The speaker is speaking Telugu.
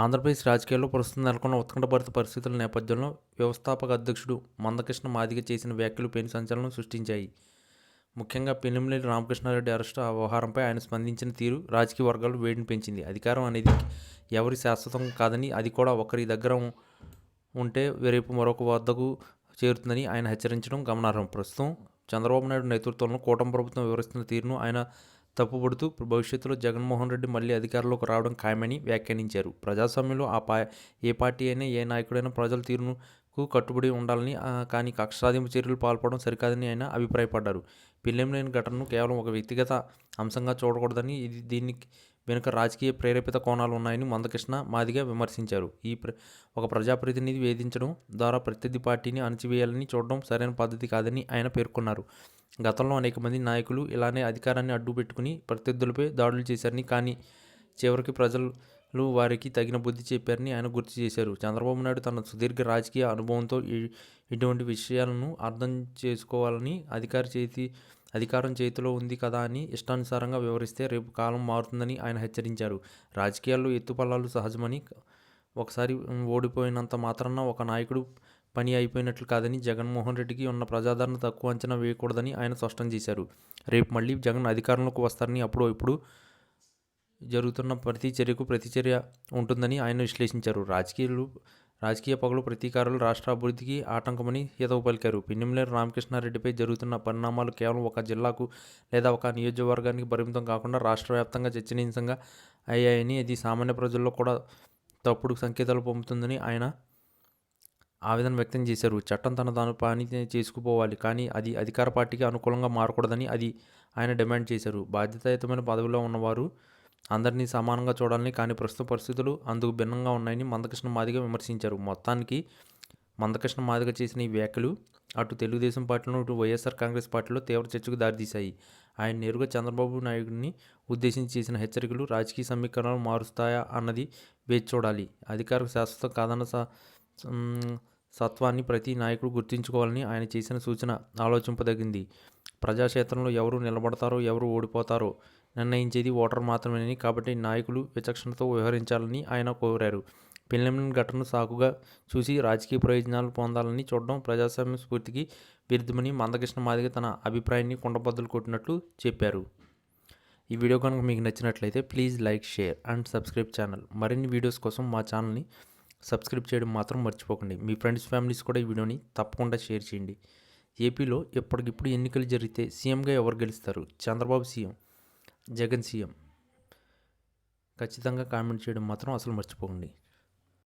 ఆంధ్రప్రదేశ్ రాజకీయాల్లో ప్రస్తుతం నెలకొన్న ఉత్కంఠభరిత పరిస్థితుల నేపథ్యంలో వ్యవస్థాపక అధ్యక్షుడు మందకృష్ణ మాదిగ చేసిన వ్యాఖ్యలు పెను సంచలనం సృష్టించాయి. ముఖ్యంగా పిన్నెల్లి రామకృష్ణారెడ్డి అరెస్టు వ్యవహారంపై ఆయన స్పందించిన తీరు రాజకీయ వర్గాల్లో వేడిని పెంచింది. అధికారం అనేది ఎవరి శాశ్వతం కాదని, అది కూడా ఒకరి దగ్గర ఉంటే రేపు మరొక వద్దకు చేరుతుందని ఆయన హెచ్చరించడం గమనార్హం. ప్రస్తుతం చంద్రబాబు నాయుడు నేతృత్వంలో కూటమి ప్రభుత్వం వివరిస్తున్న తీరును ఆయన తప్పుపడుతూ భవిష్యత్తులో జగన్మోహన్ రెడ్డి మళ్లీ అధికారంలోకి రావడం ఖాయమని వ్యాఖ్యానించారు. ప్రజాస్వామ్యంలో ఏ పార్టీ అయినా, ఏ నాయకుడైనా ప్రజల తీరుకు కట్టుబడి ఉండాలని, కానీ కక్ష సాధింపు చర్యలు పాల్పడడం సరికాదని ఆయన అభిప్రాయపడ్డారు. పిల్లెంలేని ఘటనను కేవలం ఒక వ్యక్తిగత అంశంగా చూడకూడదని, దీనికి వెనుక రాజకీయ ప్రేరేపిత కోణాలు ఉన్నాయని మందకృష్ణ మాదిగ విమర్శించారు. ఒక ప్రజాప్రతినిధి వేధించడం ద్వారా ప్రత్యర్థి పార్టీని అణచివేయాలని చూడడం సరైన పద్ధతి కాదని ఆయన పేర్కొన్నారు. గతంలో అనేక మంది నాయకులు ఇలానే అధికారాన్ని అడ్డుపెట్టుకుని ప్రత్యర్థులపై దాడులు చేశారని, కానీ చివరికి ప్రజలు వారికి తగిన బుద్ధి చెప్పారని ఆయన గుర్తు చేశారు. చంద్రబాబు నాయుడు తన సుదీర్ఘ రాజకీయ అనుభవంతో ఇటువంటి విషయాలను అర్థం చేసుకోవాలని, అధికారం చేతిలో ఉంది కదా అని ఇష్టానుసారంగా వ్యవహరిస్తే రేపు కాలం మారుతుందని ఆయన హెచ్చరించారు. రాజకీయాల్లో ఎత్తుపల్లాలు సహజమని, ఒకసారి ఓడిపోయినంత మాత్రాన ఒక నాయకుడు పని అయిపోయినట్లు కాదని, జగన్మోహన్ రెడ్డికి ఉన్న ప్రజాదరణ తక్కువ అంచనా వేయకూడదని ఆయన స్పష్టం చేశారు. రేపు మళ్లీ జగన్ అధికారంలోకి వస్తారని, అప్పుడు ఇప్పుడు జరుగుతున్న ప్రతి చర్యకు ప్రతిచర్య ఉంటుందని ఆయన విశ్లేషించారు. రాజకీయ పగలు ప్రతీకారాలు రాష్ట్ర అభివృద్ధికి ఆటంకమని హితవు పలికారు. పిన్నెల్లి రామకృష్ణారెడ్డిపై జరుగుతున్న పరిణామాలు కేవలం ఒక జిల్లాకు లేదా ఒక నియోజకవర్గానికి పరిమితం కాకుండా రాష్ట్ర వ్యాప్తంగా చర్చనీయాంశంగా అయ్యాయని, ఇది సామాన్య ప్రజల్లో కూడా తప్పుడు సంకేతాలు పంపుతుందని ఆయన ఆవేదన వ్యక్తం చేశారు. చట్టం తన పని చేసుకుపోవాలి, కానీ అది అధికార పార్టీకి అనుకూలంగా మారకూడదని ఆయన డిమాండ్ చేశారు. బాధ్యతాయుతమైన పదవిలో ఉన్నవారు అందరినీ సమానంగా చూడాలని, కానీ ప్రస్తుత పరిస్థితులు అందుకు భిన్నంగా ఉన్నాయని మందకృష్ణ మాదిగ విమర్శించారు. మొత్తానికి మందకృష్ణ మాదిగ చేసిన ఈ వ్యాఖ్యలు అటు తెలుగుదేశం పార్టీలో, ఇటు వైఎస్ఆర్ కాంగ్రెస్ పార్టీలో తీవ్ర చర్చకు దారితీశాయి. ఆయన నేరుగా చంద్రబాబు నాయుడిని ఉద్దేశించి చేసిన హెచ్చరికలు రాజకీయ సమీకరణలు మారుస్తాయా అన్నది వేచి చూడాలి. అధికారం శాశ్వతం కాదన్న సత్వాన్ని ప్రతి నాయకుడు గుర్తుంచుకోవాలని ఆయన చేసిన సూచన ఆలోచింపదగింది. ప్రజాక్షేత్రంలో ఎవరు నిలబడతారో, ఎవరు ఓడిపోతారో నిర్ణయించేది ఓటరు మాత్రమేనని, కాబట్టి నాయకులు విచక్షణతో వ్యవహరించాలని ఆయన కోరారు. పిల్లెంలేని ఘటనను సాకుగా చూసి రాజకీయ ప్రయోజనాలు పొందాలని చూడడం ప్రజాస్వామ్య స్ఫూర్తికి విరుద్ధమని మందకృష్ణ మాదిగ తన అభిప్రాయాన్ని కుండబద్దలు కొట్టినట్లు చెప్పారు. ఈ వీడియో కనుక మీకు నచ్చినట్లయితే please like, share and subscribe channel. మరిన్ని వీడియోస్ కోసం మా ఛానల్ని సబ్స్క్రైబ్ చేయడం మాత్రం మర్చిపోకండి. మీ ఫ్రెండ్స్, ఫ్యామిలీస్ కూడా ఈ వీడియోని తప్పకుండా షేర్ చేయండి. ఏపీలో ఎప్పటికిప్పుడు ఎన్నికలు జరిగితే సీఎంగా ఎవరు గెలుస్తారు? Chandrababu CM, Jagan CM? ఖచ్చితంగా కామెంట్ చేయడం మాత్రం అసలు మర్చిపోకండి.